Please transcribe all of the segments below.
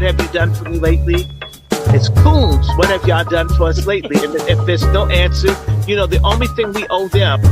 have you done for me lately? It's Coons. What have y'all done for us lately? And if there's no answer, the only thing we owe them.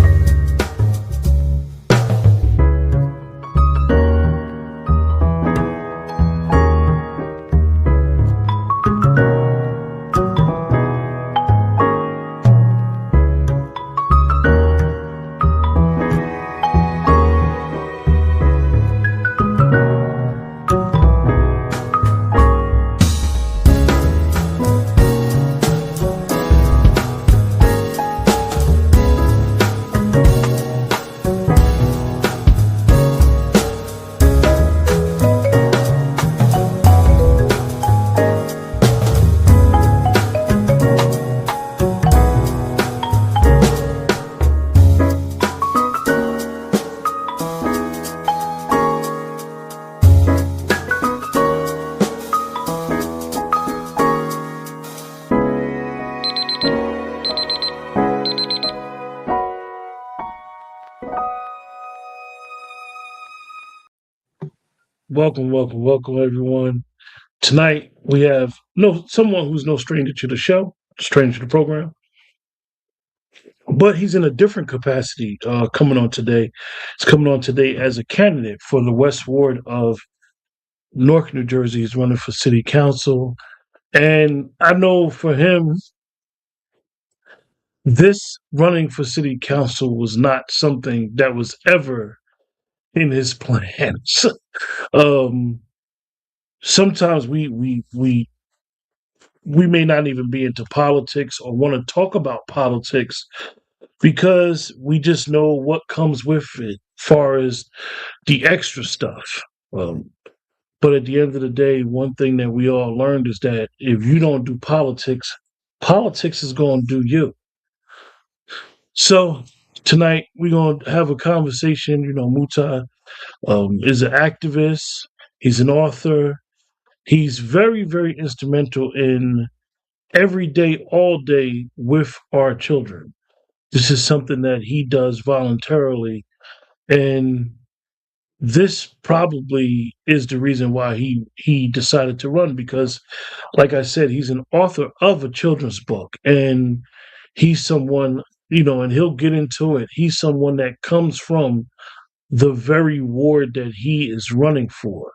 Welcome, everyone. Tonight we have someone who's no stranger to the show, stranger to the program, but he's in a different capacity. Coming on today, he's coming on today as a candidate for the West Ward of Newark, New Jersey. He's running for City Council, and I know for him, this running for City Council was not something that was ever in his plans. um, Sometimes we may not even be into politics or want to talk about politics because we just know what comes with it, far as the extra stuff. Um, but at the end of the day, one thing that we all learned is that if you don't do politics, politics is going to do you. So tonight we're going to have a conversation. Muta is an activist. He's an author. He's very, very instrumental in every day, all day with our children. This is something that he does voluntarily. And this probably is the reason why he decided to run because, like I said, he's an author of a children's book. And he's someone, and he'll get into it. He's someone that comes from the very ward that he is running for.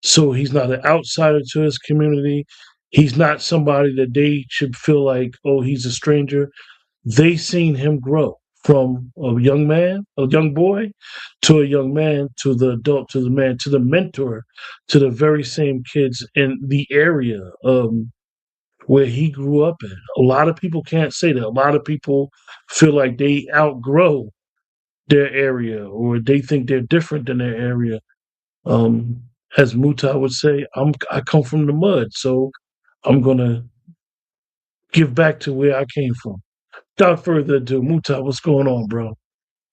So he's not an outsider to his community. He's not somebody that they should feel like, oh, he's a stranger. They seen him grow from a young man, a young boy, to a young man, to the adult, to the man, to the mentor, to the very same kids in the area where he grew up in. A lot of people can't say that. A lot of people feel like they outgrow their area or they think they're different than their area. Um, as Muta would say, I come from the mud, so I'm gonna give back to where I came from. Without further ado, Muta, what's going on, bro?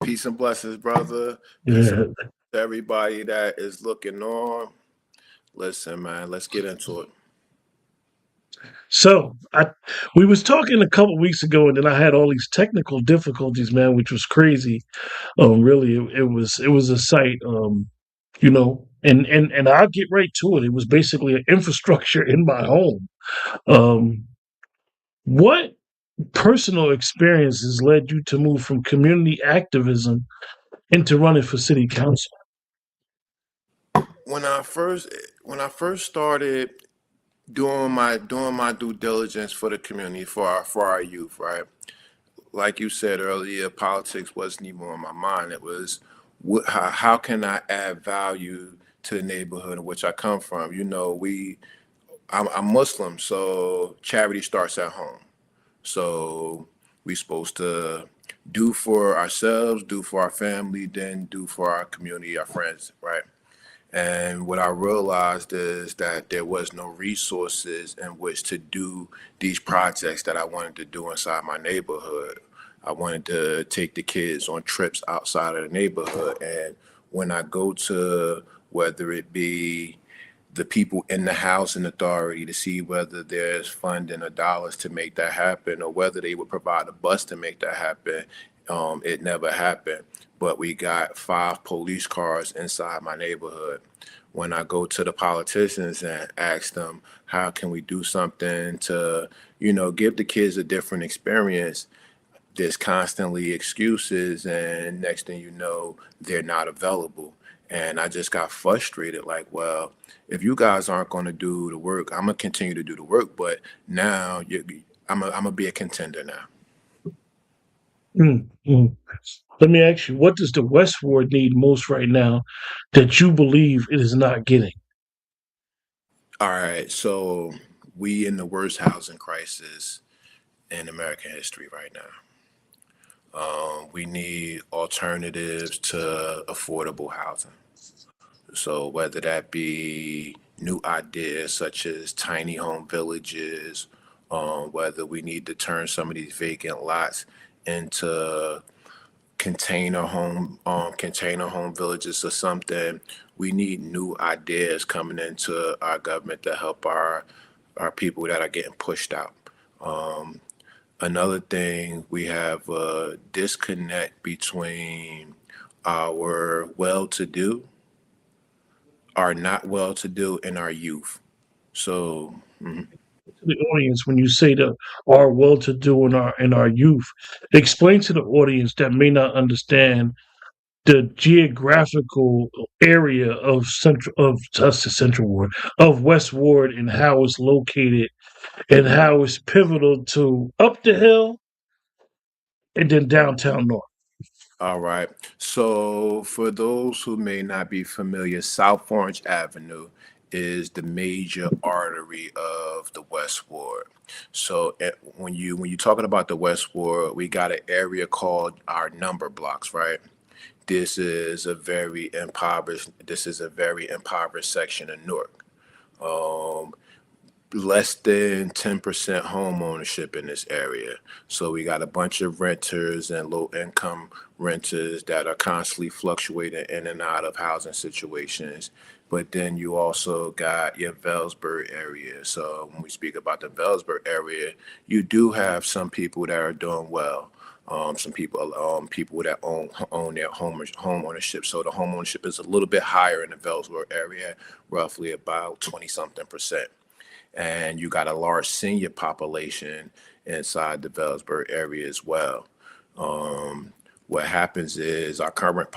Peace and blessings, brother. Peace Yeah. to everybody that is looking on. Listen, man, let's get into it. So we was talking a couple weeks ago, and then I had all these technical difficulties, man, which was crazy. Really, it was a sight. And I'll get right to it. It was basically an infrastructure in my home. Um, what personal experiences led you to move from community activism into running for city council? When I first started doing my due diligence for the community for our youth, right? Like you said earlier, politics wasn't even on my mind. It was how can I add value to the neighborhood in which I come from? I'm Muslim, so charity starts at home. So we supposed to do for ourselves, do for our family, then do for our community, our friends, right? And what I realized is that there was no resources in which to do these projects that I wanted to do inside my neighborhood. I wanted to take the kids on trips outside of the neighborhood. And when I go to whether it be the people in the housing authority to see whether there's funding or dollars to make that happen or whether they would provide a bus to make that happen, it never happened. but we got 5 police cars inside my neighborhood. When I go to the politicians and ask them, how can we do something to, give the kids a different experience, there's constantly excuses, and next thing you know, they're not available. And I just got frustrated, like, well, if you guys aren't going to do the work, I'm going to continue to do the work, but now I'm going to be a contender now. Mm, mm. Let me ask you, what does the West Ward need most right now that you believe it is not getting? All right, so we in the worst housing crisis in American history right now. We need alternatives to affordable housing. So whether that be new ideas such as tiny home villages, whether we need to turn some of these vacant lots into container home villages or something. We need new ideas coming into our government to help our people that are getting pushed out. Um, Another thing, we have a disconnect between our well-to-do, our not well-to-do, and our youth. So, To the audience, when you say that our well-to-do and our youth, explain to the audience that may not understand the geographical area of Central Ward of West Ward and how it's located and how it's pivotal to up the hill and then downtown North. all right. So, for those who may not be familiar, South Orange Avenue is the major artery of the West Ward. So, when you're talking about the West Ward, we got an area called our number blocks, right? This is a very impoverished section of Newark. Um, Less than 10% home ownership in this area. So we got a bunch of renters and low income renters that are constantly fluctuating in and out of housing situations. But then you also got your Velsburg area. So when we speak about the Velsburg area, you do have some people that are doing well. Some people that own their home ownership. So the home ownership is a little bit higher in the Velsburg area, roughly about 20-something%. And you got a large senior population inside the Velsburg area as well. What happens is our current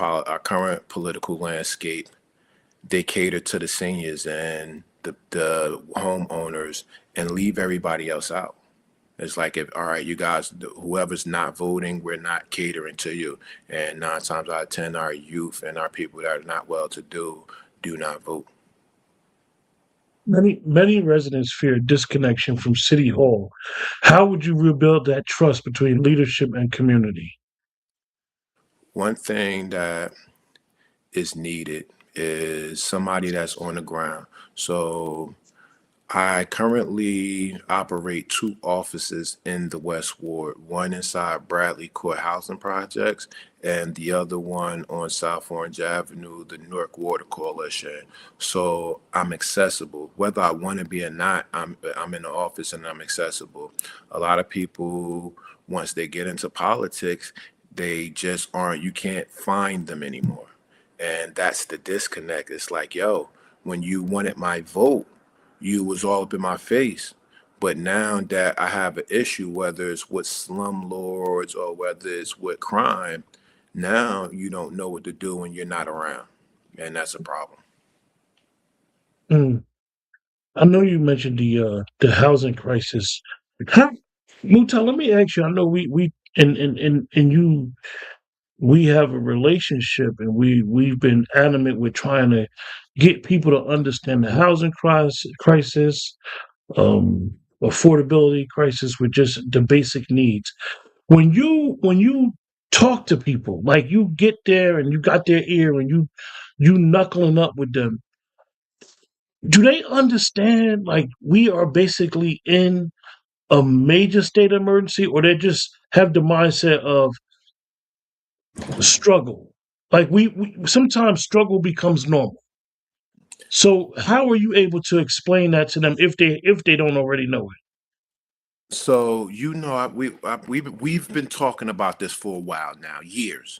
political landscape, they cater to the seniors and the homeowners and leave everybody else out. It's like, if all right, you guys, whoever's not voting, we're not catering to you. And 9 times out of 10, our youth and our people that are not well to do not vote. Many residents fear disconnection from City Hall. How would you rebuild that trust between leadership and community? One thing that is needed is somebody that's on the ground. So I currently operate 2 offices in the West Ward, one inside Bradley Court Housing Projects and the other one on South Orange Avenue, the Newark Water Coalition. So I'm accessible. Whether I want to be or not, I'm in the office and I'm accessible. A lot of people, once they get into politics, they just aren't, you can't find them anymore. And that's the disconnect. It's like, yo, when you wanted my vote, you was all up in my face. But now that I have an issue, whether it's with slumlords or whether it's with crime, now you don't know what to do when you're not around. And that's a problem. Mm. I know you mentioned the housing crisis. How, Muta, let me ask you. I know we and you we have a relationship, and we've been adamant with trying to get people to understand the housing crisis, um, affordability crisis with just the basic needs. When you talk to people, like you get there and you got their ear and you knuckling up with them, do they understand like we are basically in a major state of emergency, or they just have the mindset of struggle? Like we sometimes struggle becomes normal. So how are you able to explain that to them if they don't already know it? So we've been talking about this for a while now, years.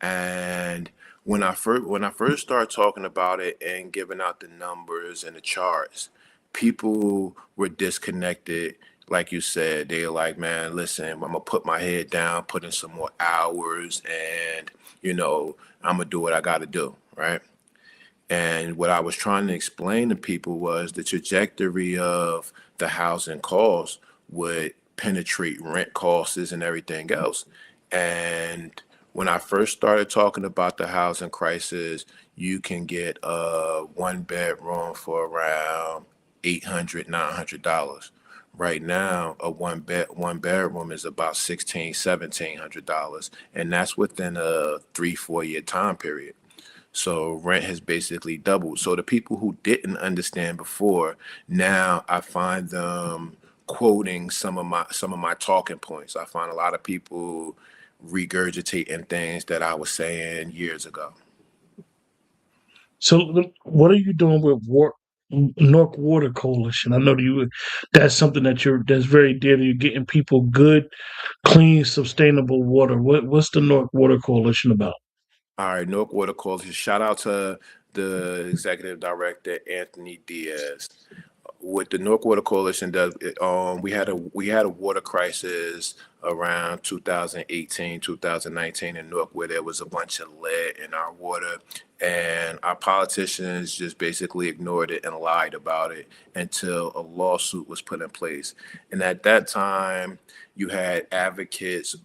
And when I first started talking about it and giving out the numbers and the charts, people were disconnected. Like you said, they were like, man, listen, I'm gonna put my head down, put in some more hours, and I'm gonna do what I gotta do, right? And what I was trying to explain to people was the trajectory of the housing costs would penetrate rent costs and everything else. And when I first started talking about the housing crisis, you can get a one bedroom for around $800, $900. Right now, a one bedroom is about $1,600, $1,700, and that's within a 3 4 year time period. So rent has basically doubled. So the people who didn't understand before, now I find them quoting some of my talking points. I find a lot of people regurgitating things that I was saying years ago. So, what are you doing with Newark Water Coalition? I know that's something that's very dear to you. Getting people good, clean, sustainable water. What's the Newark Water Coalition about? All right, Newark Water Coalition. Shout out to the executive director, Anthony Diaz. What the Newark Water Coalition does, we had a water crisis around 2018, 2019 in Newark, where there was a bunch of lead in our water, and our politicians just basically ignored it and lied about it until a lawsuit was put in place. And at that time, you had advocates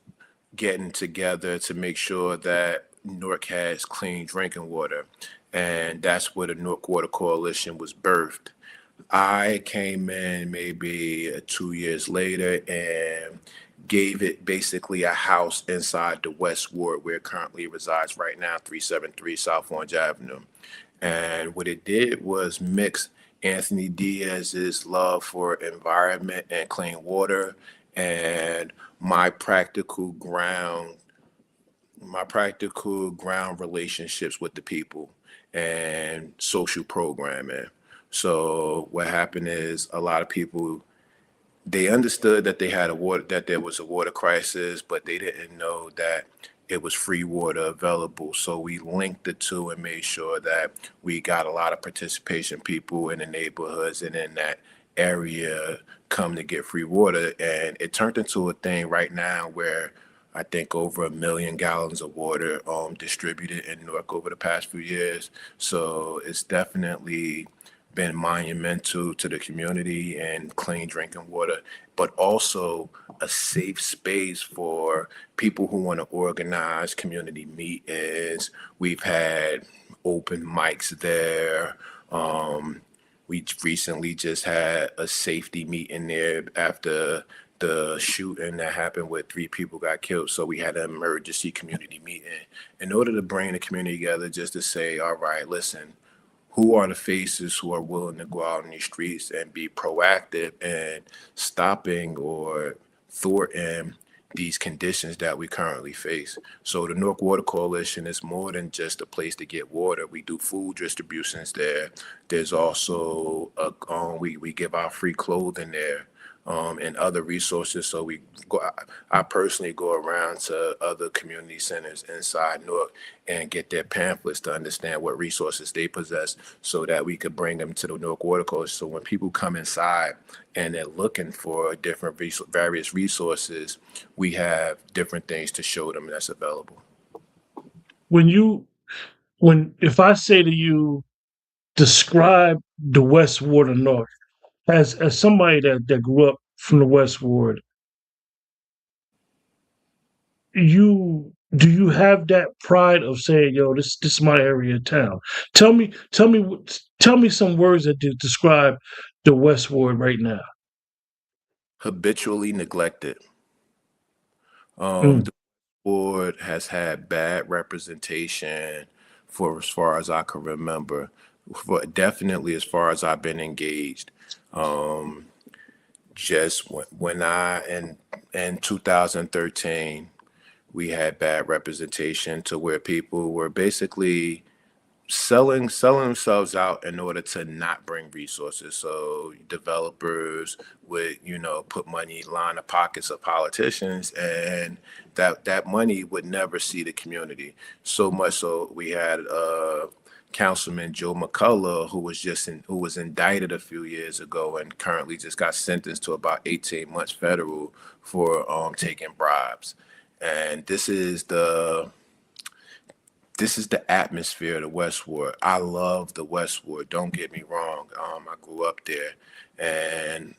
getting together to make sure that Newark has clean drinking water, and that's where the Newark Water Coalition was birthed. I came in maybe 2 years later and gave it basically a house inside the West Ward where it currently resides right now, 373 South Orange Avenue. And what it did was mix Anthony Diaz's love for environment and clean water and my practical ground relationships with the people and social programming. So what happened is a lot of people, they understood that there was a water crisis, but they didn't know that it was free water available. So we linked the two and made sure that we got a lot of participation people in the neighborhoods and in that area come to get free water. And it turned into a thing right now where I think over 1 million gallons of water distributed in Newark over the past few years. So it's definitely been monumental to the community and clean drinking water, but also a safe space for people who want to organize community meetings. We've had open mics there. We recently just had a safety meeting there after the shooting that happened where 3 people got killed. So we had an emergency community meeting in order to bring the community together just to say, all right, listen, who are the faces who are willing to go out in these streets and be proactive and stopping or thwarting these conditions that we currently face. So the Newark Water Coalition is more than just a place to get water. We do food distributions there. There's also we give out free clothing there. And other resources. So I personally go around to other community centers inside Newark and get their pamphlets to understand what resources they possess so that we could bring them to the Newark Water Coast. So when people come inside and they're looking for various resources, we have different things to show them that's available. If I say to you, describe the West Ward of North, as somebody that grew up from the West Ward, do you have that pride of saying, "Yo, this is my area of town"? Tell me some words that describe the West Ward right now. Habitually neglected. Mm. The board has had bad representation for as far as I can remember, for definitely as far as I've been engaged. Um, just when I in 2013, we had bad representation to where people were basically selling themselves out in order to not bring resources. So developers would, put money line the pockets of politicians, and that money would never see the community. So much so we had Councilman Joe McCullough, who was indicted a few years ago and currently just got sentenced to about 18 months federal for taking bribes. And this is the atmosphere of the West Ward. I love the West Ward. Don't get me wrong. I grew up there, and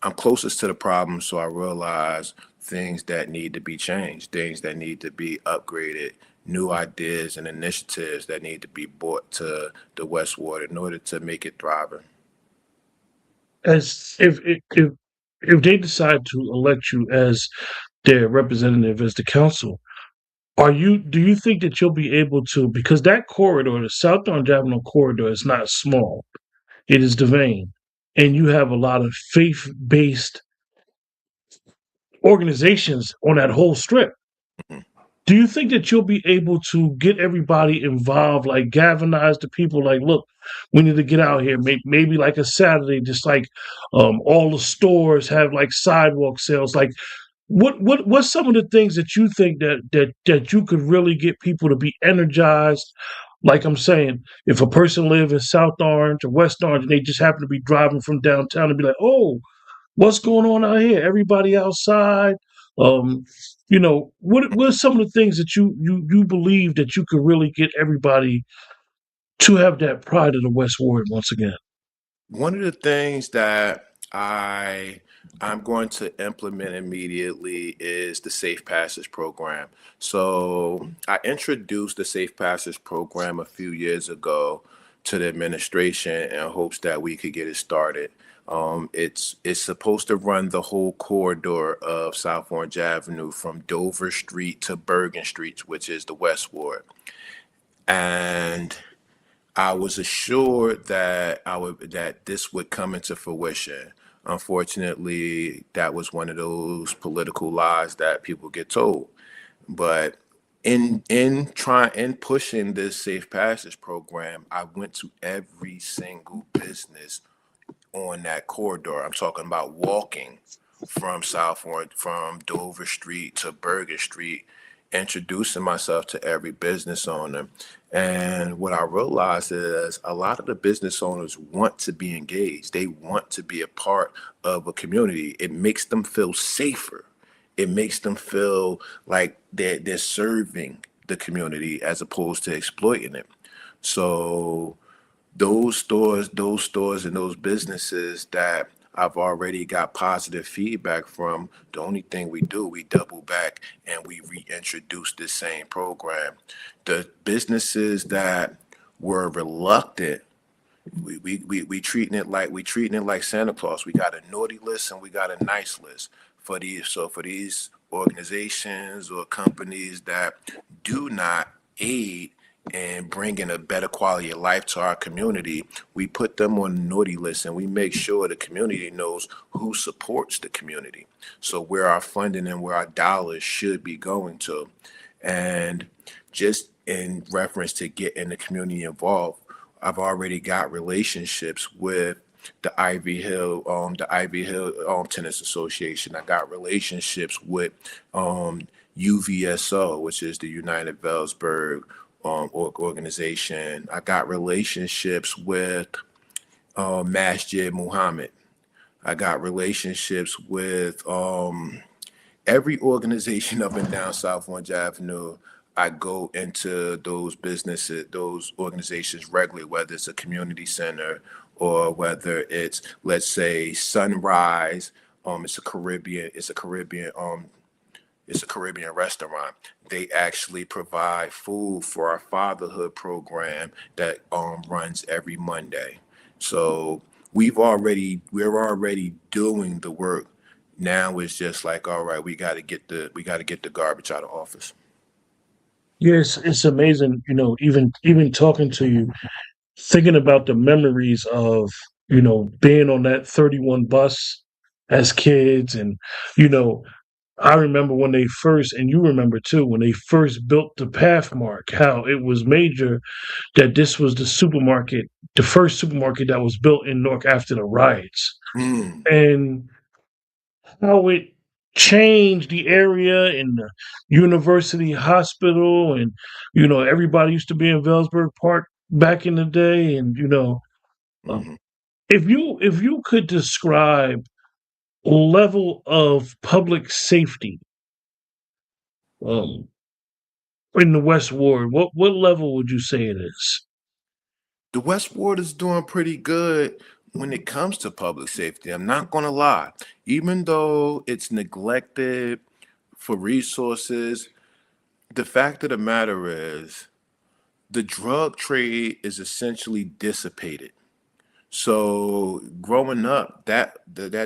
I'm closest to the problem, so I realize things that need to be changed, things that need to be upgraded, new ideas and initiatives that need to be brought to the West Ward in order to make it thriving. As if they decide to elect you as their representative, as the council, do you think that you'll be able to, because that corridor, the South Orange Avenue corridor, is not small. It is the vein. And you have a lot of faith-based organizations on that whole strip. Mhm. Do you think that you'll be able to get everybody involved, like galvanize the people, like, look, we need to get out here, maybe like a Saturday, just like all the stores have like sidewalk sales, like what's some of the things that you think that you could really get people to be energized? Like I'm saying, if a person live in South Orange or West Orange and they just happen to be driving from downtown and be like, oh, what's going on out here? Everybody outside. Um, what are some of the things that you believe that you could really get everybody to have that pride of the West Ward once again? One of the things that I'm going to implement immediately is the Safe Passage program. So I introduced the Safe Passage program a few years ago to the administration in hopes that we could get it started. It's supposed to run the whole corridor of South Orange Avenue from Dover Street to Bergen Street, which is the West Ward. And I was assured that this would come into fruition. Unfortunately, that was one of those political lies that people get told. But in pushing this safe passage program, I went to every single business on that corridor. I'm talking about walking from from Dover Street to Bergen Street, introducing myself to every business owner. And what I realized is a lot of the business owners want to be engaged. They want to be a part of a community. It makes them feel safer. It makes them feel like they're serving the community as opposed to exploiting it. So those stores and those businesses that I've already got positive feedback from, the only thing we do, we double back and we reintroduce this same program. The businesses that were reluctant, we treating it like Santa Claus. We got a naughty list and we got a nice list for these. So for these organizations or companies that do not aid in bringing a better quality of life to our community, we put them on the naughty list and we make sure the community knows who supports the community. So where our funding and where our dollars should be going to. And just in reference to getting the community involved, I've already got relationships with the Ivy Hill Tennis Association. I got relationships with UVSO, which is the United Velsburg organization. I got relationships with Masjid Muhammad. I got relationships with every organization up and down South Orange Avenue. I go into those businesses, those organizations regularly, whether it's a community center or whether it's, let's say, Sunrise. It's a Caribbean restaurant. They actually provide food for our fatherhood program that runs every Monday. So we're already doing the work. Now it's just like, all right, we got to get the garbage out of office. Yes, it's amazing. Even talking to you, thinking about the memories of being on that 31 bus as kids, and you know I remember when they first, and you remember too, when they first built the Pathmark, how it was major that this was the supermarket, the first supermarket that was built in Newark after the riots, Mm, and how it changed the area and the university hospital, and everybody used to be in Velsburg Park back in the day, and um, hmm if you could describe level of public safety um, in the West Ward, what level would you say it is? The West Ward is doing pretty good when it comes to public safety. I'm not going to lie. Even though it's neglected for resources, the fact of the matter is the drug trade is essentially dissipated. So growing up, that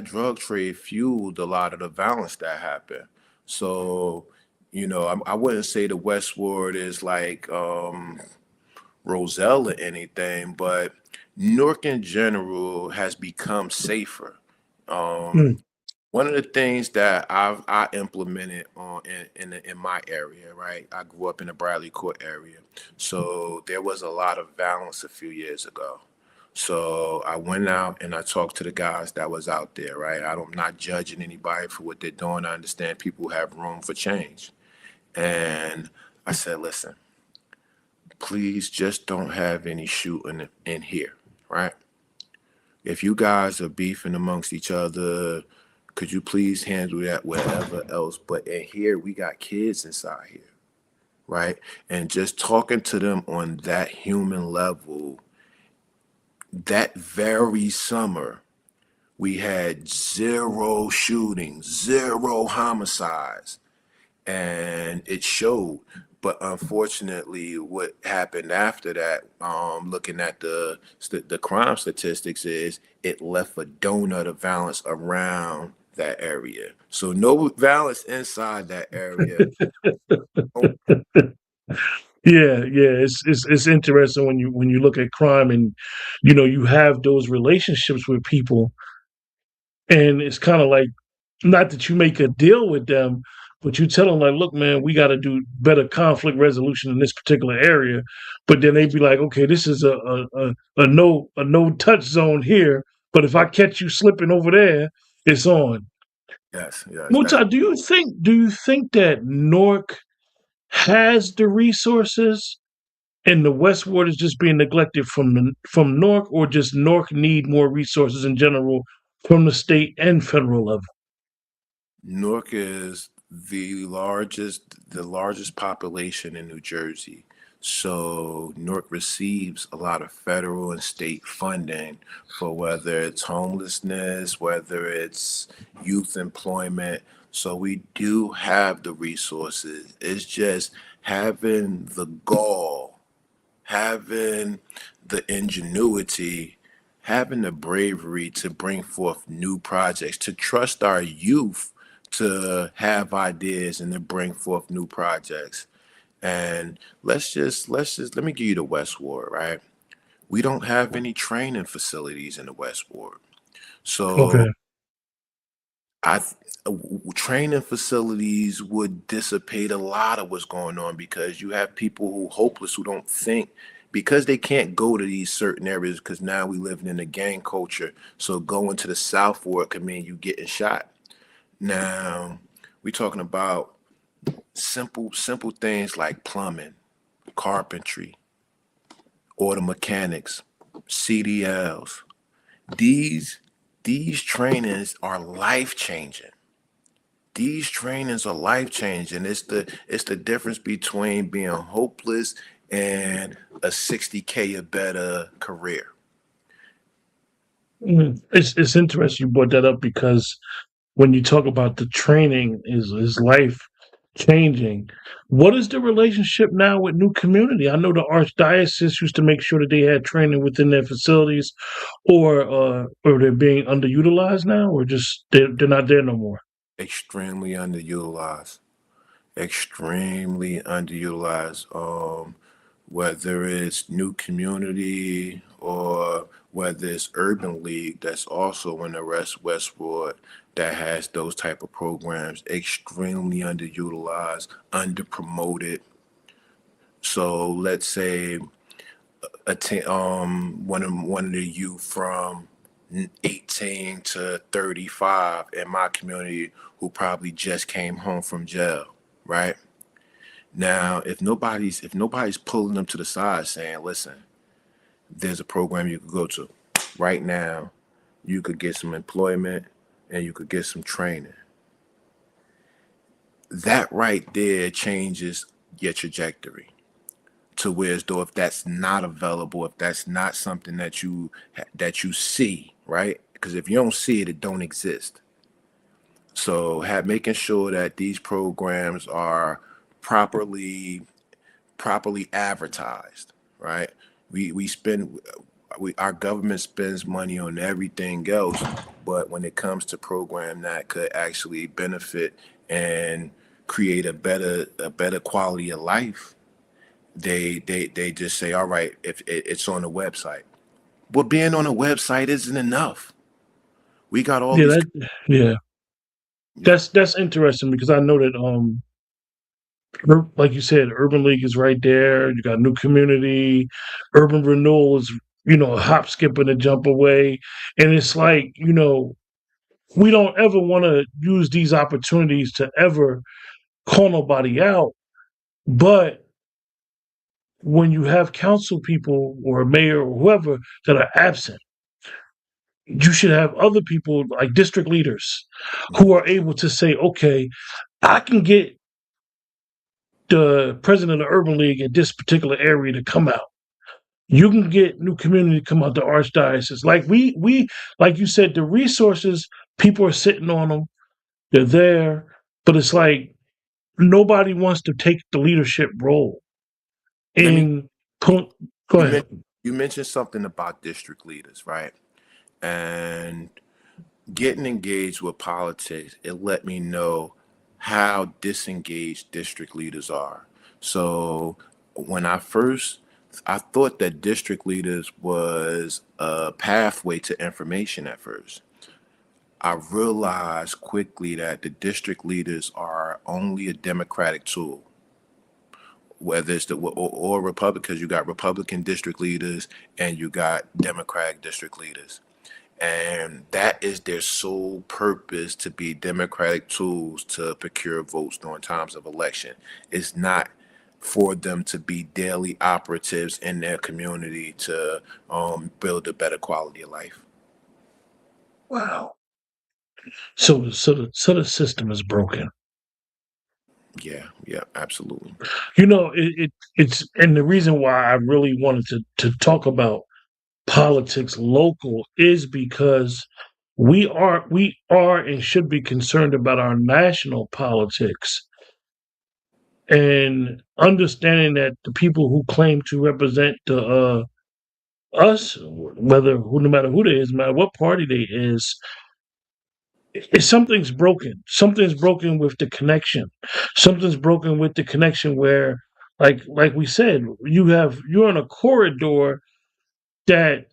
drug trade fueled a lot of the violence that happened. So, I wouldn't say the West Ward is like Roselle or anything, but Newark in general has become safer. Um, Mm, One of the things that I implemented in my area, right? I grew up in the Bradley Court area, so there was a lot of violence a few years ago. So I went out and I talked to the guys that was out there, right? I'm not judging anybody for what they're doing. I understand people have room for change, and I said, listen, please just don't have any shooting in here, right? If you guys are beefing amongst each other, could you please handle that wherever else? But in here, we got kids inside here, right? And just talking to them on that human level, that very summer, we had zero shootings, zero homicides, and it showed. But unfortunately, what happened after that, looking at the crime statistics, is it left a donut of violence around that area. So no violence inside that area. Oh, yeah. It's interesting when you look at crime, and you have those relationships with people, and it's kind of like, not that you make a deal with them, but you tell them like, look, man, we got to do better conflict resolution in this particular area. But then they'd be like, okay, this is a no touch zone here, but if I catch you slipping over there, it's on. yes, yes, that Muta, do you think that Newark has the resources, and the West Ward is just being neglected from Newark, or just Newark need more resources in general from the state and federal level? Newark is the largest population in New Jersey. So Newark receives a lot of federal and state funding for whether it's homelessness, whether it's youth employment. So we do have the resources. It's just having the gall, having the ingenuity, having the bravery to bring forth new projects, to trust our youth to have ideas and to bring forth new projects. And let me give you the West Ward, right? We don't have any training facilities in the West Ward. So Okay. I training facilities would dissipate a lot of what's going on, because you have people who hopeless, who don't think, because they can't go to these certain areas, because now we living in a gang culture. So going to the South Fork could mean you getting shot. Now we talking about simple things like plumbing, carpentry, auto mechanics, CDLs. These these trainings are life changing. These trainings are life changing. It's the difference between being hopeless and a 60K or better career. It's interesting you brought that up, because when you talk about the training is life changing. What is the relationship now with New Community? I know the Archdiocese used to make sure that they had training within their facilities, or they're being underutilized now, or just they're not there no more. Extremely underutilized. Extremely underutilized. Whether it's New Community or whether it's Urban League that's also in the Westwood that has those type of programs, extremely underutilized, underpromoted. So let's say one of the youth from 18 to 35 in my community who probably just came home from jail, right? Now, if nobody's pulling them to the side saying, listen, there's a program you could go to right now, you could get some employment and you could get some training. That right there changes your trajectory to where as though if that's not available, if that's not something that you see, right? Because if you don't see it, it don't exist. So making sure that these programs are properly advertised, right? We spend our government spends money on everything else, but when it comes to program that could actually benefit and create a better quality of life, they just say, all right, if it's on the website. But being on a website isn't enough. We got all Yeah, these. yeah, Yeah, that's interesting because I know that like you said, Urban League is right there. You got New Community, Urban Renewal is a hop, skip, and a jump away, and it's like we don't ever want to use these opportunities to ever call nobody out, but when you have council people or a mayor or whoever that are absent, you should have other people like district leaders who are able to say, okay, I can get the president of the urban league in this particular area to come out. You can get New Community to come out to archdiocese. Like we like you said, the resources, people are sitting on them, they're there, but it's like nobody wants to take the leadership role let me. in You, go you ahead. mentioned you mentioned something about district leaders, right? And getting engaged with politics, it let me know how disengaged district leaders are. So when I thought that district leaders was a pathway to information at first. I realized quickly that the district leaders are only a democratic tool, whether it's or Republican, because you got Republican district leaders and you got Democratic district leaders. And that is their sole purpose, to be democratic tools to procure votes during times of election. It's not for them to be daily operatives in their community to build a better quality of life. Wow. So the system is broken. Yeah, yeah, absolutely. It's and the reason why I really wanted to talk about politics local is because we are and should be concerned about our national politics and understanding that the people who claim to represent us, no matter who they is, no matter what party they is, something's broken. Something's broken with the connection. Something's broken with the connection where, like we said, you're in a corridor that,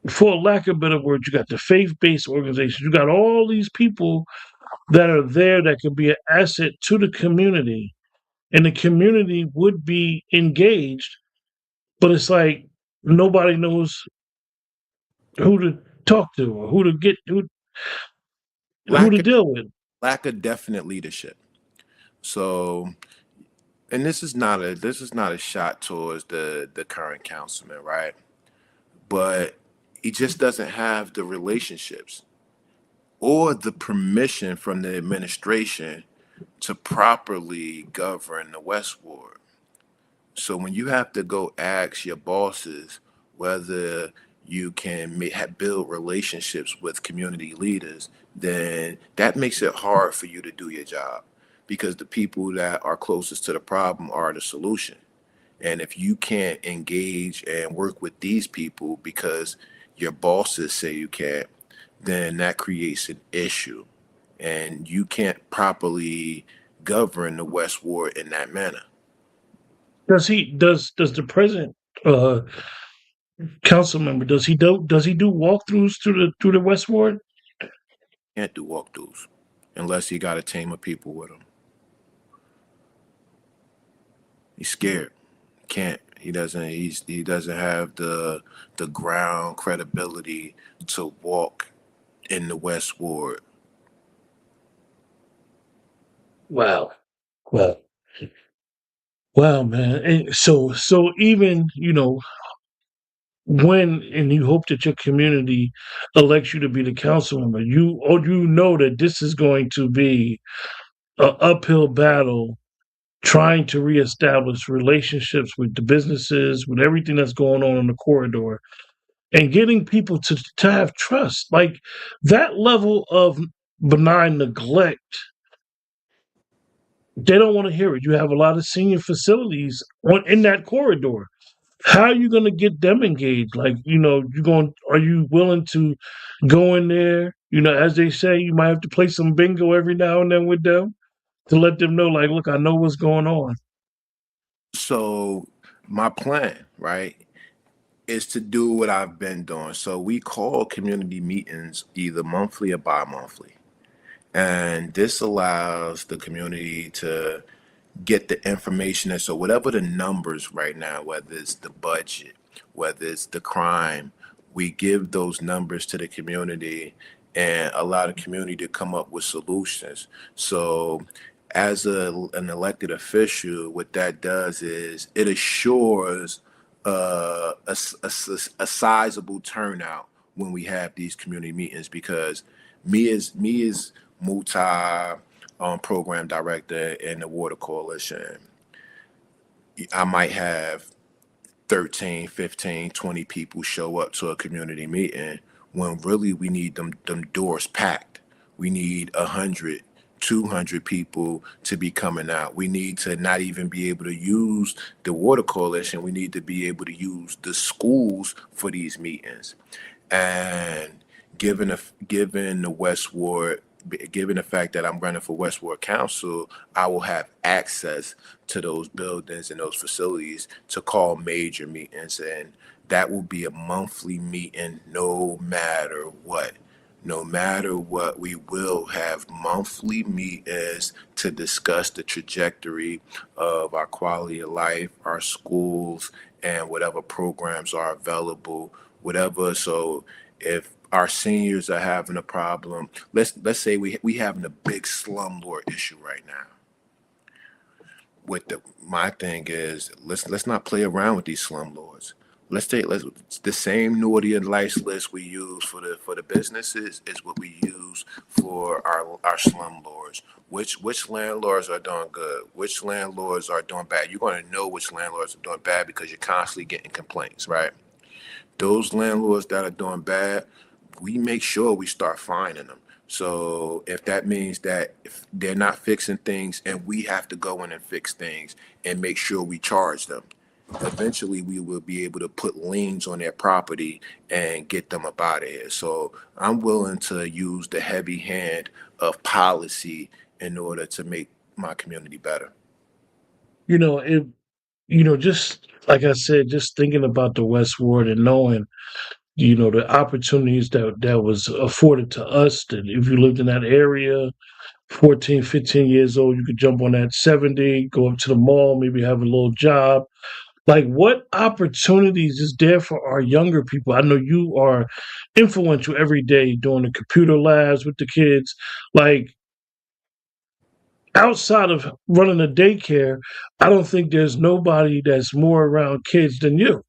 for lack of a better word, you got the faith-based organizations. You got all these people that are there that can be an asset to the community, and the community would be engaged. But it's like nobody knows who to talk to or who Lack to of deal with. lack of definite leadership. So, and this is not a shot towards the current councilman, right? But he just doesn't have the relationships or the permission from the administration to properly govern the West Ward. So when you have to go ask your bosses whether you can build relationships with community leaders, then that makes it hard for you to do your job, because the people that are closest to the problem are the solution. And if you can't engage and work with these people because your bosses say you can't, then that creates an issue. And you can't properly govern the West Ward in that manner. Does the president uh council member, does he do walkthroughs through the West Ward? Can't do walkthroughs unless he got a team of people with him. He's scared. Can't. He doesn't. He doesn't have the ground credibility to walk in the West Ward. Wow. Well, wow, man. And so even when and you hope that your community elects you to be the council member, you know that this is going to be an uphill battle trying to reestablish relationships with the businesses, with everything that's going on in the corridor, and getting people to have trust. Like that level of benign neglect, they don't want to hear it. You have a lot of senior facilities in that corridor. How are you going to get them engaged? Like, are you willing to go in there? As they say, you might have to play some bingo every now and then with them to let them know, like, look, I know what's going on. So my plan, right, is to do what I've been doing. So we call community meetings either monthly or bi-monthly. And this allows the community to get the information. And so whatever the numbers right now, whether it's the budget, whether it's the crime, we give those numbers to the community and allow the community to come up with solutions. So as an elected official, what that does is it assures a sizable turnout when we have these community meetings, because me as Muta, program director in the Water Coalition, I might have 13, 15, 20 people show up to a community meeting when really we need them doors packed. We need 100, 200 people to be coming out. We need to not even be able to use the Water Coalition. We need to be able to use the schools for these meetings. And given the West Ward, given the fact that I'm running for West Ward Council, I will have access to those buildings and those facilities to call major meetings, and that will be a monthly meeting, no matter what. No matter what, we will have monthly meetings to discuss the trajectory of our quality of life, our schools, and whatever programs are available, whatever. So if our seniors are having a problem, let's say we having a big slumlord issue right now. My thing is, let's not play around with these slumlords. Let's the same naughty and nice list we use for the businesses is what we use for our slumlords. Which landlords are doing good? Which landlords are doing bad? You're going to know which landlords are doing bad because you're constantly getting complaints, right? Those landlords that are doing bad, we make sure we start fining them. So if that means that if they're not fixing things and we have to go in and fix things and make sure we charge them, eventually we will be able to put liens on their property and get them up out of here. So I'm willing to use the heavy hand of policy in order to make my community better. If just like I said, just thinking about the West Ward and knowing, the opportunities that was afforded to us, that if you lived in that area, 14, 15 years old, you could jump on that 70, go up to the mall, maybe have a little job. Like, what opportunities is there for our younger people? I know you are influential every day doing the computer labs with the kids. Like, outside of running a daycare, I don't think there's nobody that's more around kids than you.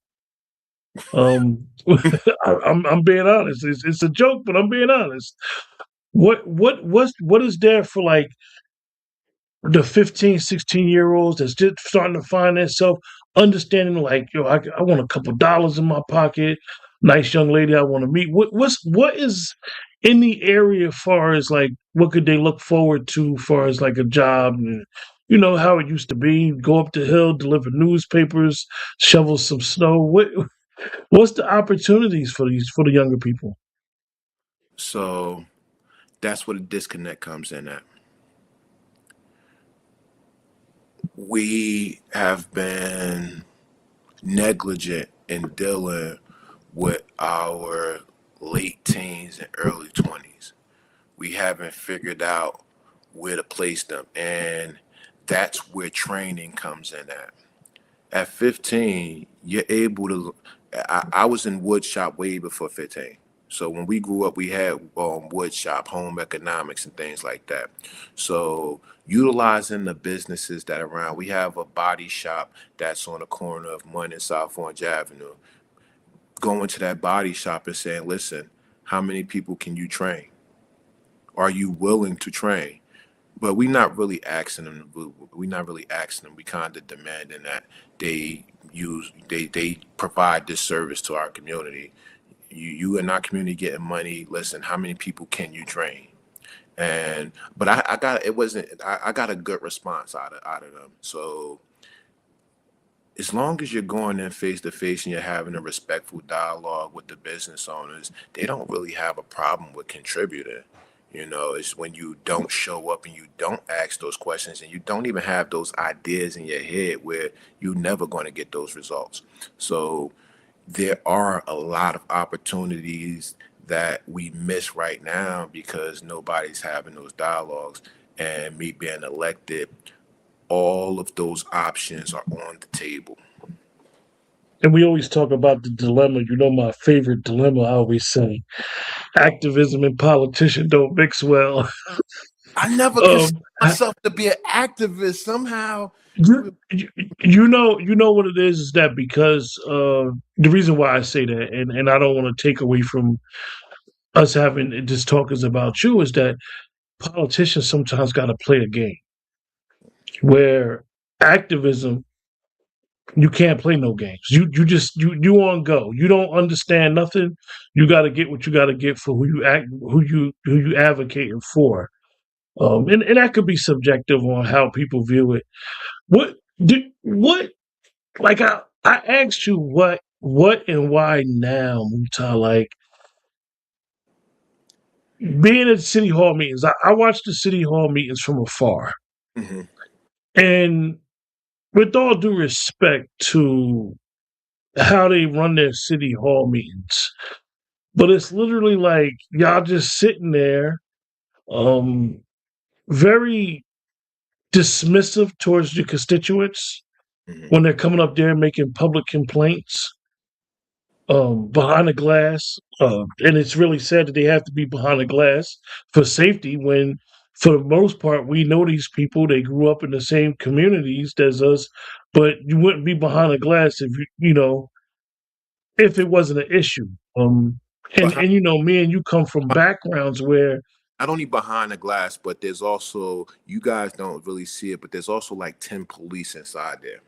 I'm being honest. It's a joke, but I'm being honest. What is there for, like, the 15, 16 year olds that's just starting to find themselves, understanding, like, I want a couple dollars in my pocket, nice young lady I want to meet. What is in the area as far as, like, what could they look forward to as far as, like, a job, and how it used to be, go up the hill, deliver newspapers, shovel some snow. What's the opportunities for the younger people? So that's where the disconnect comes in at. We have been negligent in dealing with our late teens and early 20s. We haven't figured out where to place them. And that's where training comes in at. At 15, you're able to. I was in wood shop way before 15. So when we grew up, we had wood shop, home economics, and things like that. So utilizing the businesses that are around, we have a body shop that's on the corner of Munn and South Orange Avenue. Going to that body shop and saying, listen, how many people can you train? Are you willing to train? But we not really asking them. We not really asking them. We kind of demanding that they provide this service to our community. You in our community getting money. Listen, how many people can you train? And but I got it wasn't I got a good response out of them. So as long as you're going in face to face and you're having a respectful dialogue with the business owners, they don't really have a problem with contributing. You know, it's when you don't show up and you don't ask those questions and you don't even have those ideas in your head where you're never going to get those results. So there are a lot of opportunities that we miss right now because nobody's having those dialogues. And me being elected, all of those options are on the table. And we always talk about the dilemma. You know, my favorite dilemma, I always say, activism and politician don't mix well. I never consider Um, myself to be an activist. Somehow, you, you you know what it is that because the reason why I say that, and I don't want to take away from us having this talk is about you, is that politicians sometimes got to play a game where activism you can't play no games. You just you on go. You don't understand nothing. You got to get what you got to get for who you advocating for. And that could be subjective on how people view it. What like I asked you what and why now, Muta? Like being at city hall meetings. I watched the city hall meetings from afar, hmm and with all due respect to how they run their city hall meetings, but it's literally like y'all just sitting there, um, very dismissive towards your constituents hmm when they're coming up there making public complaints behind the glass. And it's really sad that they have to be behind the glass for safety when, for the most part, we know these people. They grew up in the same communities as us, but you wouldn't be behind the glass if you know if it wasn't an issue. Behind, And you know, me and you come from backgrounds where, not only behind the glass, but there's also you guys don't really see it, but there's also like 10 police inside there.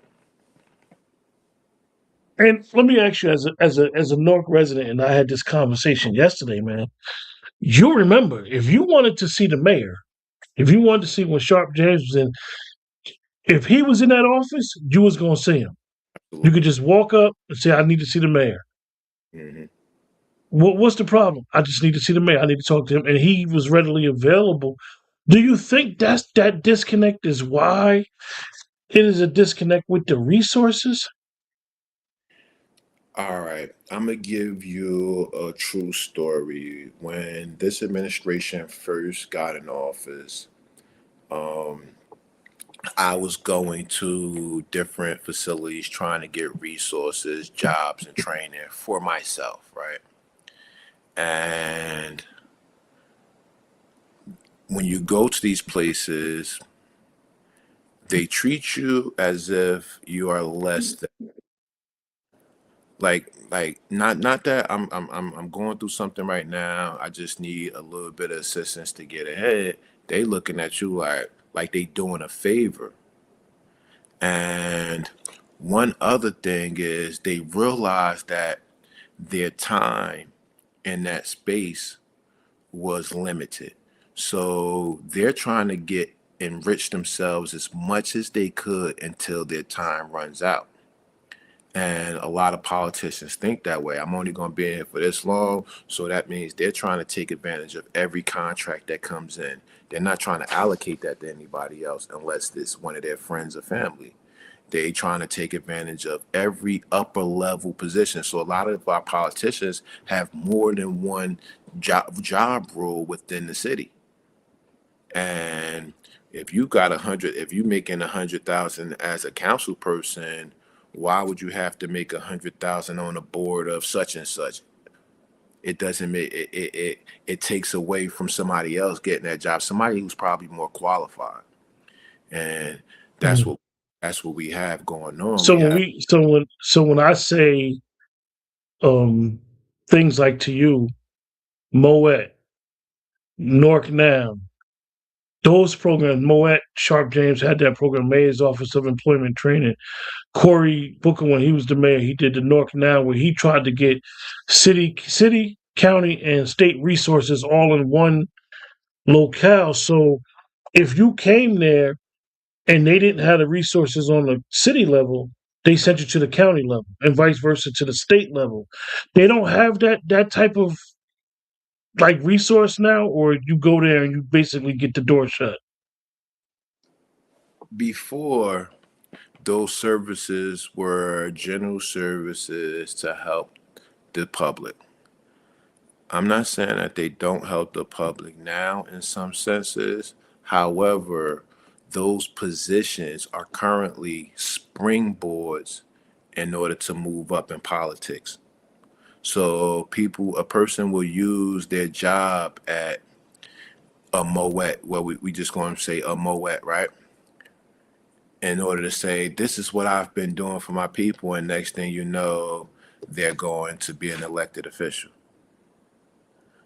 and let me ask you, as a Newark resident, and I had this conversation yesterday, man. You remember if you wanted to see the mayor, if you wanted to see when Sharp James was in, if he was in that office, you was gonna see him. You could Absolutely. just walk up and say, "I need to see the mayor." hmm What's the problem? I just need to see the mayor. I need to talk to him, and he was readily available. Do you think that disconnect is why it is a disconnect with the resources? All right, I'm gonna give you a true story. When this administration first got in office, um, I was going to different facilities trying to get resources, jobs, and training for myself, right? And when you go to these places, they treat you as if you are less than not that I'm going through something right now. I just need a little bit of assistance to get ahead. They looking at you like they doing a favor. And one other thing is they realize that their time in that space was limited. So they're trying to get enrich themselves as much as they could until their time runs out. And a lot of politicians think that way. I'm only going to be in here for this long. So that means they're trying to take advantage of every contract that comes in. They're not trying to allocate that to anybody else unless it's one of their friends or family. They trying to take advantage of every upper level position. So a lot of our politicians have more than one job role within the city. And if you got 100, if you making 100,000 as a council person, why would you have to make 100,000 on the board of such and such? It doesn't make it takes away from somebody else getting that job, somebody who's probably more qualified. And that's Mm. what that's what we have going on. So We when have we so when I say um things like to you, Moet, Newark Now, those programs, Moet, Sharp James had that program, Mayor's Office of Employment Training. Cory Booker, when he was the mayor, he did the Newark Now, where he tried to get city, county, and state resources all in one locale. So if you came there and they didn't have the resources on the city level, they sent you to the county level, and vice versa to the state level. They don't have that type of like resource now, or you go there and you basically get the door shut. before those services were general services to help the public. I'm not saying that they don't help the public now in some senses. However, those positions are currently springboards in order to move up in politics. So a person will use their job at a Moet, well, we just going to say a Moet, right? In order to say, this is what I've been doing for my people. And next thing you know, they're going to be an elected official.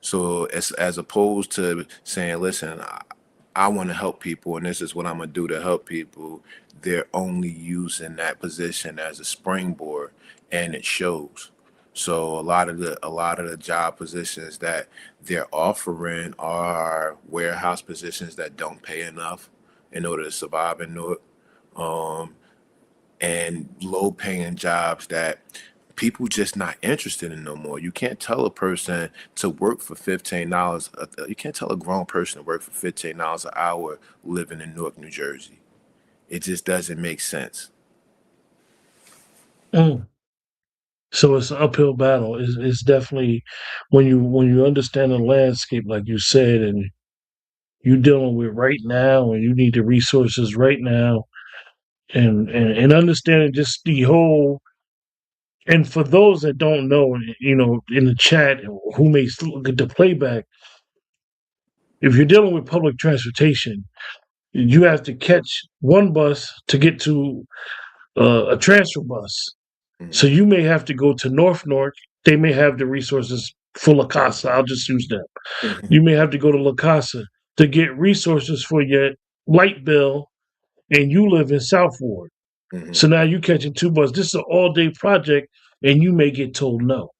So as opposed to saying, listen, I want to help people and this is what I'm going to do to help people, they're only using that position as a springboard, and it shows. So a lot of the job positions that they're offering are warehouse positions that don't pay enough in order to survive in Newark, and low paying jobs that people just not interested in no more. You can't tell a person to work for $15. You can't tell a grown person to work for $15 an hour living in Newark, New Jersey. It just doesn't make sense. Mm. So it's an uphill battle. It's definitely when you understand the landscape, like you said, and you're dealing with right now, and you need the resources right now, and understanding just the whole. And for those that don't know, in the chat who may look at the playback, if you're dealing with public transportation, you have to catch one bus to get to a transfer bus. So Mhm, you may have to go to North Newark. They may have the resources for La Casa. I'll just use that. mhm, You may have to go to La Casa to get resources for your light bill, and you live in South Ward. mhm. So now you catching two buses. This is an all-day project, and you may get told no.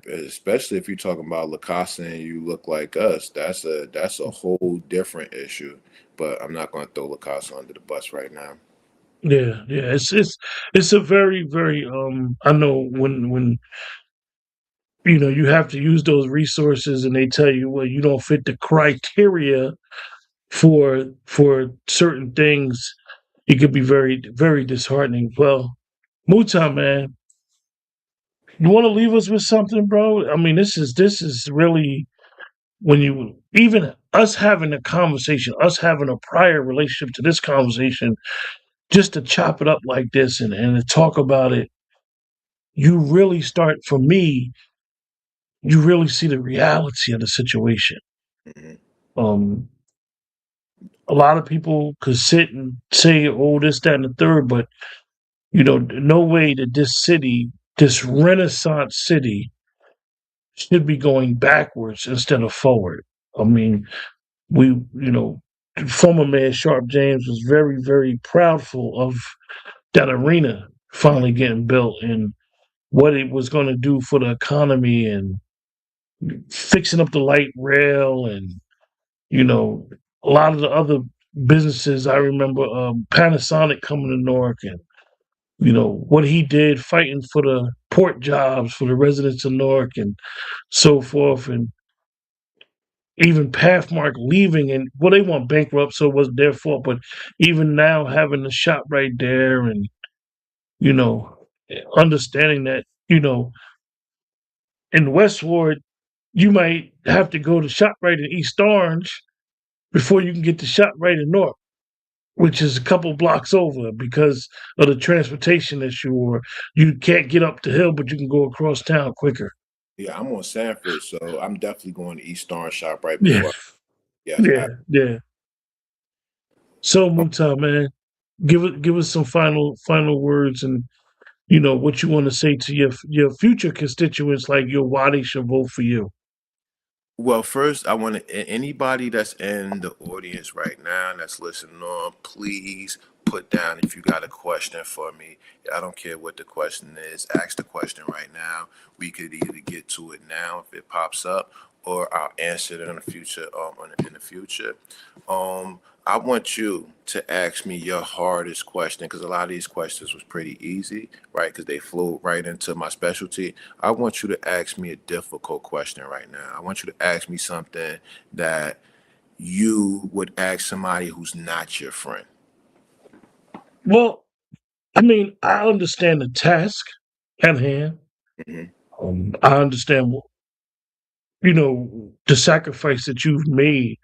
Especially if you're talking about Lacasa and you look like us, that's a whole different issue. But I'm not going to throw Lacasa under the bus right now. Yeah. It's a very, very I know when you have to use those resources and they tell you, well, you don't fit the criteria for certain things, it could be very, very disheartening. Well, Muta, man, you want to leave us with something, bro? I mean, this is really when you even us having a conversation, us having a prior relationship to this conversation, just to chop it up like this and to talk about it, you really start for me. You really see the reality of the situation. Mhm, Um, a lot of people could sit and say, "Oh, this, that, and the third," but no way that this city, this Renaissance city, should be going backwards instead of forward. I mean, former Mayor Sharp James was very, very proudful of that arena finally getting built and what it was going to do for the economy and fixing up the light rail and you know a lot of the other businesses. I remember Panasonic coming to Newark and what he did fighting for the port jobs for the residents of Newark and so forth. And even Pathmark leaving, and well, they went bankrupt, so it wasn't their fault. But even now, having the shop right there, and you know, understanding that in Westward, you might have to go to ShopRite in East Orange before you can get to ShopRite in Newark, which is a couple blocks over because of the transportation issue, or you can't get up the hill, but you can go across town quicker. Yeah, I'm on Sanford, so I'm definitely going to East Star Shop right Yeah, before. Yes, yeah, yeah. So Muta, man, give us some final words, and what you want to say to your future constituents, like why they should vote for you. well, first, I want to anybody that's in the audience right now that's listening on, please put down if you got a question for me. I don't care what the question is. Ask the question right now. We could either get to it now if it pops up, or I'll answer it in the future. In the future, I want you to ask me your hardest question because a lot of these questions was pretty easy, right? Because they flew right into my specialty. I want you to ask me a difficult question right now. I want you to ask me something that you would ask somebody who's not your friend. Well, I mean, I understand the task at hand. Hmm. I understand, the sacrifice that you've made,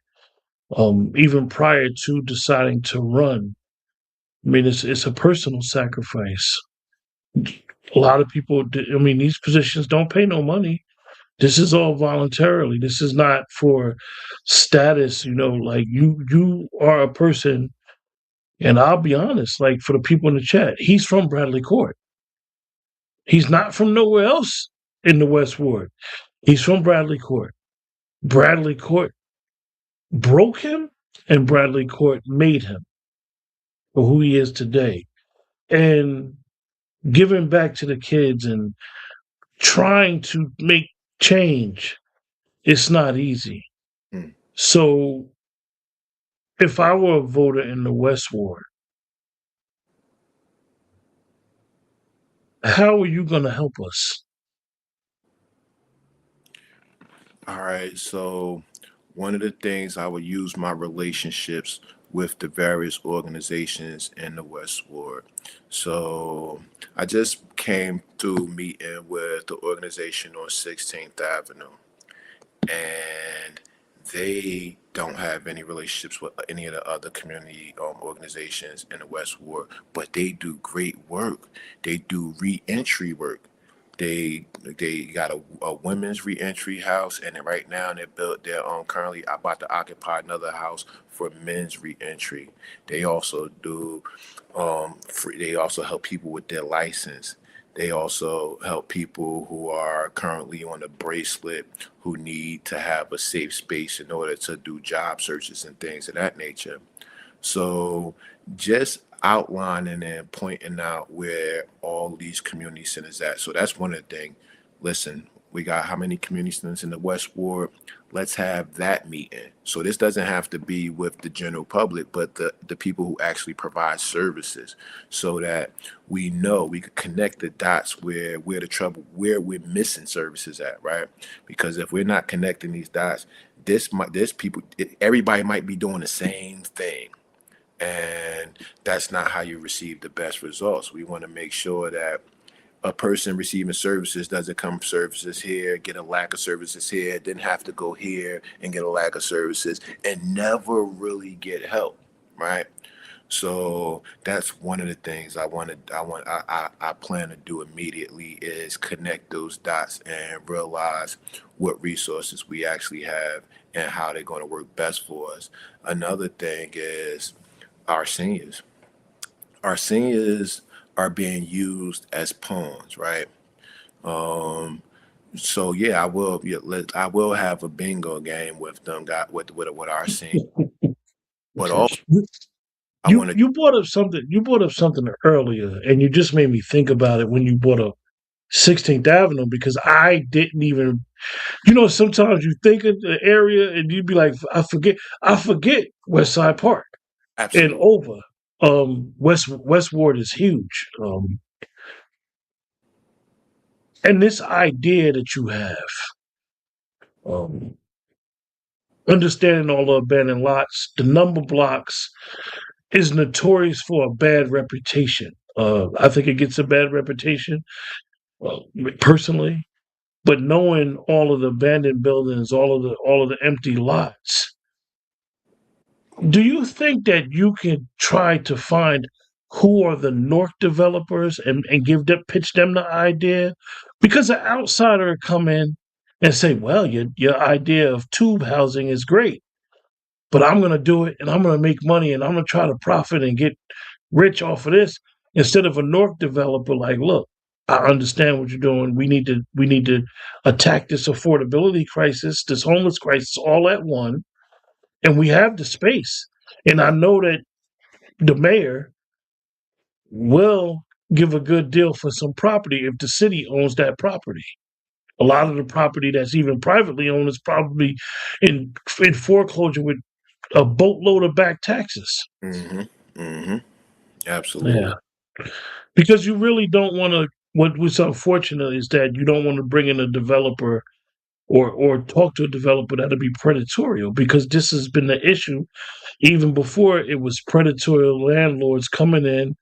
even prior to deciding to run. I mean, it's a personal sacrifice. A lot of people, I mean, these positions don't pay no money. This is all voluntarily. This is not for status. Like you are a person, and I'll be honest. Like for the people in the chat, he's from Bradley Court. He's not from nowhere else in the West Ward. He's from Bradley Court. Bradley Court broke him, and Bradley Court made him for who he is today. And giving back to the kids and trying to make change, it's not easy. Mm. So if I were a voter in the West Ward, how are you going to help us? All right. So, one of the things I would use my relationships with the various organizations in the West Ward. So, I just came through meeting with the organization on 16th Avenue, and they don't have any relationships with any of the other community organizations in the West Ward, but they do great work. They do reentry work. They got a women's reentry house, and then right now they're currently about to occupy another house for men's reentry. They also do they also help people with their license. They also help people who are currently on a bracelet who need to have a safe space in order to do job searches and things of that nature. So just outlining and pointing out where all these community centers at. So that's one of the things. Listen, we got how many community centers in the West Ward? Let's have that meeting. So this doesn't have to be with the general public, but the people who actually provide services, so that we know we could connect the dots where the trouble, where we're missing services at, right? Because if we're not connecting these dots, this people, everybody might be doing the same thing, and that's not how you receive the best results. We want to make sure that a person receiving services doesn't come from services here, get a lack of services here, then have to go here and get a lack of services and never really get help, right? So that's one of the things I plan to do immediately is connect those dots and realize what resources we actually have and how they're going to work best for us. Another thing is our seniors. Our seniors are being used as pawns, right? Um, so yeah, I will have a bingo game with them, got with our seniors, but also I You want to you brought up something. You brought up something earlier, and you just made me think about it when you brought up 16th Avenue because I didn't even. Sometimes you think of the area and you'd be like, I forget West Side Park and absolutely. over. West Ward is huge. And this idea that you have, um, understanding all the abandoned lots, the number blocks is notorious for a bad reputation. I think it gets a bad reputation, uh, personally. But knowing all of the abandoned buildings, all of the empty lots, do you think that you can try to find who are the Newark developers and pitch them the idea? Because an outsider would come in and say, well, your idea of tube housing is great, but I'm gonna do it and I'm gonna make money and I'm gonna try to profit and get rich off of this, instead of a Newark developer like, look, I understand what you're doing. We need to attack this affordability crisis, this homeless crisis all at one, and we have the space. And I know that the mayor will give a good deal for some property if the city owns that property. A lot of the property that's even privately owned is probably in foreclosure with a boatload of back taxes. Mm-hmm. Mm-hmm. Yeah, Absolutely. because you really don't want to. What's unfortunate is that you don't want to bring in a developer or talk to a developer that'll be predatory, because this has been the issue even before it was predatory landlords coming in,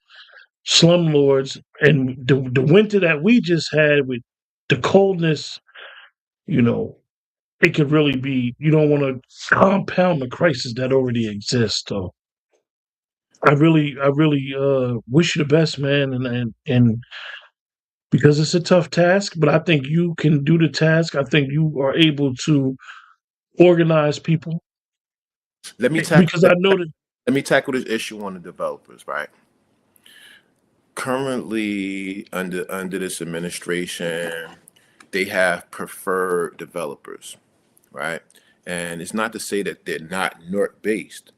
slumlords, and the winter that we just had with the coldness, you know, it could really be. You don't want to compound the crisis that already exists. So I really wish you the best, man, and because it's a tough task, but I think you can do the task. I think you are able to organize people, Let me tackle because I know that. let me tackle this issue on the developers, right? Currently under this administration, they have preferred developers, right? And it's not to say that they're not Newark based.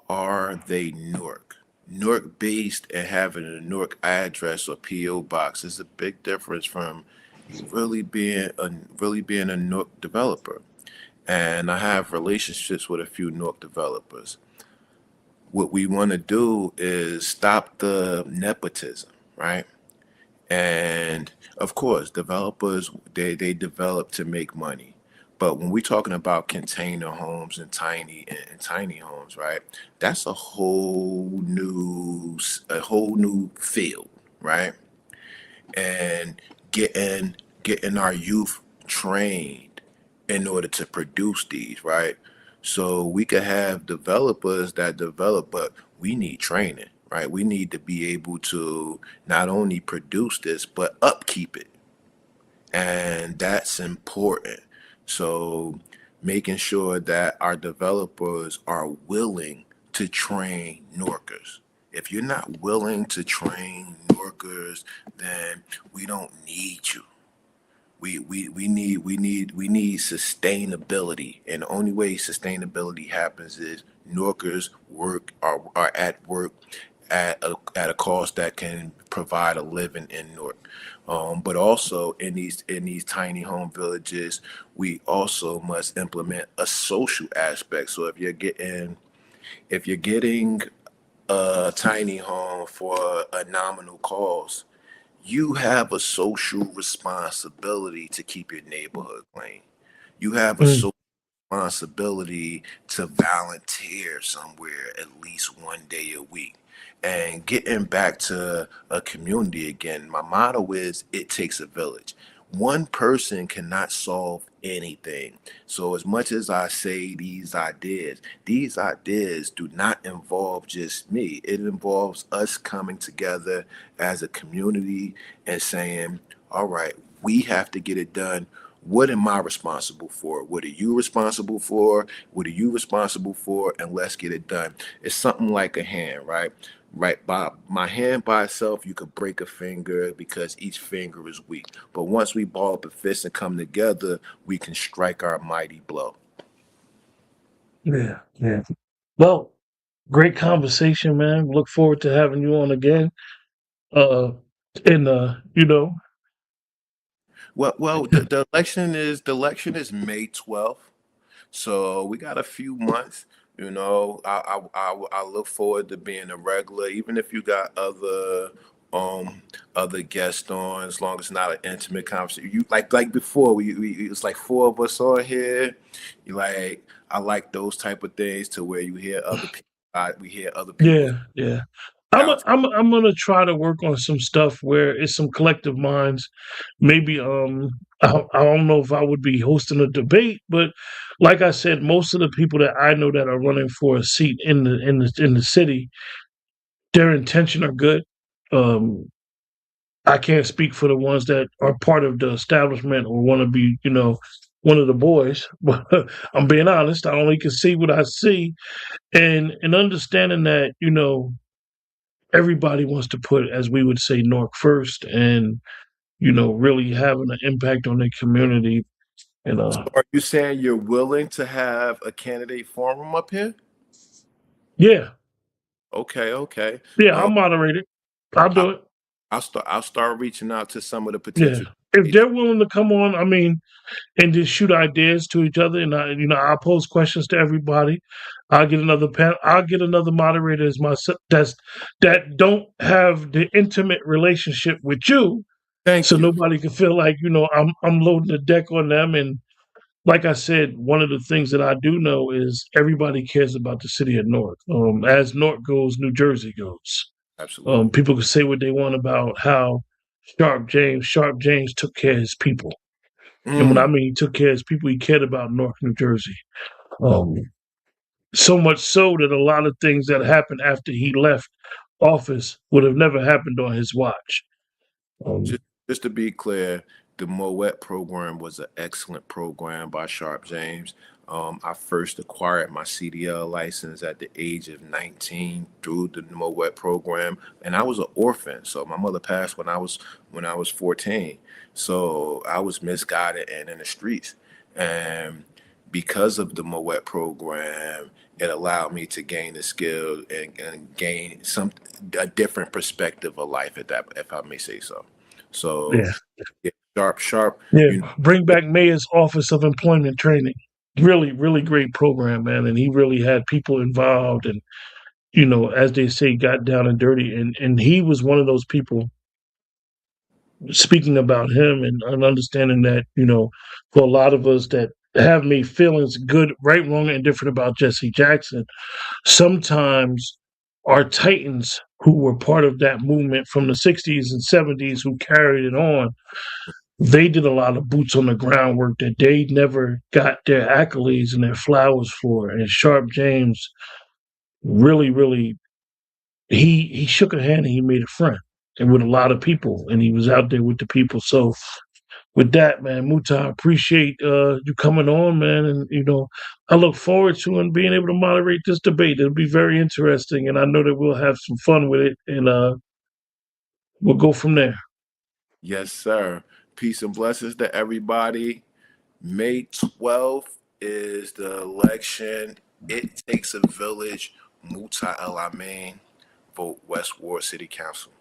Are they Newark? Newark based and having a Newark address or PO box is a big difference from really being a Newark developer. And I have relationships with a few Newark developers. What we want to do is stop the nepotism, right? And of course, developers they develop to make money. But when we're talking about container homes and tiny homes, right? That's a whole new field, right? And getting our youth trained in order to produce these, right? So we could have developers that develop, but we need training, right? We need to be able to not only produce this, but upkeep it. And that's important. So making sure that our developers are willing to train Norkers. If you're not willing to train Norkers, then we don't need you. We need sustainability, and the only way sustainability happens is Norkers are at work at a cost that can provide a living in Newark. But also in these tiny home villages, we also must implement a social aspect. So if you're getting a tiny home for a nominal cost, you have a social responsibility to keep your neighborhood clean. You have a Mm, social responsibility to volunteer somewhere at least one day a week. And getting back to a community again, my motto is it takes a village. One person cannot solve anything. So, as much as I say these ideas do not involve just me. It involves us coming together as a community and saying, all right, we have to get it done. What am I responsible for? What are you responsible for? What are you responsible for? And let's get it done. It's something like a hand, right? Right, by my hand by itself, you could break a finger because each finger is weak. But once we ball up a fist and come together, we can strike our mighty blow. yeah, yeah. Well, great conversation, man. Look forward to having you on again. Uh, and Well, the election is May 12th. So we got a few months. I look forward to being a regular, even if you got other other guests on, as long as it's not an intimate conversation. You like before it's like four of us on here. You like I like those type of things to where you hear other people. We hear other people's Yeah, yeah. down. I'm gonna try to work on some stuff where it's some collective minds. Maybe I don't know if I would be hosting a debate, but like I said, most of the people that I know that are running for a seat in the city, their intention are good. Um, I can't speak for the ones that are part of the establishment or want to be, one of the boys. But I'm being honest. I only can see what I see, and understanding that, everybody wants to put, as we would say, Newark first, and really having an impact on their community. And Are you saying you're willing to have a candidate forum up here? yeah, Okay, okay. yeah, I'll Um, moderate it. I'll I, do it. I'll start reaching out to some of the Yeah, potential if candidates. they're willing to come on, I mean, and just shoot ideas to each other, and I'll pose questions to everybody. I'll get another I'll get another moderator as my that don't have the intimate relationship with you, Thank so you. nobody can feel like I'm loading the deck on them. And like I said, one of the things that I do know is everybody cares about the city of Newark. As Newark goes, New Jersey goes. Absolutely. People can say what they want about how Sharp James took care of his people. And when I Mm, mean he took care of his people, he cared about Newark, New Jersey. Um, so much so that a lot of things that happened after he left office would have never happened on his watch. Um, just, just to be clear, the Moet program was an excellent program by Sharp James. I first acquired my CDL license at the age of 19 through the Moet program, and I was an orphan. So my mother passed when I was 14. So I was misguided and in the streets, and because of the Moet program, it allowed me to gain the skill and gain a different perspective of life at that, if I may say so. So yeah, yeah, sharp, yeah. you know, Bring back Mayor's Office of Employment Training. Really, really great program, man. And he really had people involved, and as they say, got down and dirty. And he was one of those people, speaking about him and understanding that, for a lot of us that have made feelings good, right, wrong, and different about Jesse Jackson, sometimes our titans who were part of that movement from the 60s and 70s who carried it on, they did a lot of boots on the ground work that they never got their accolades and their flowers for. And Sharp James really, really, he shook a hand and he made a friend and with a lot of people, and he was out there with the people. So with that, man, Muta, I appreciate you coming on, man, and I look forward to and being able to moderate this debate. It'll be very interesting, and I know that we'll have some fun with it, and we'll go from there. yes, sir. Peace and blessings to everybody. May 12th is the election. It takes a village. Muta El-Amin, vote West Ward City Council.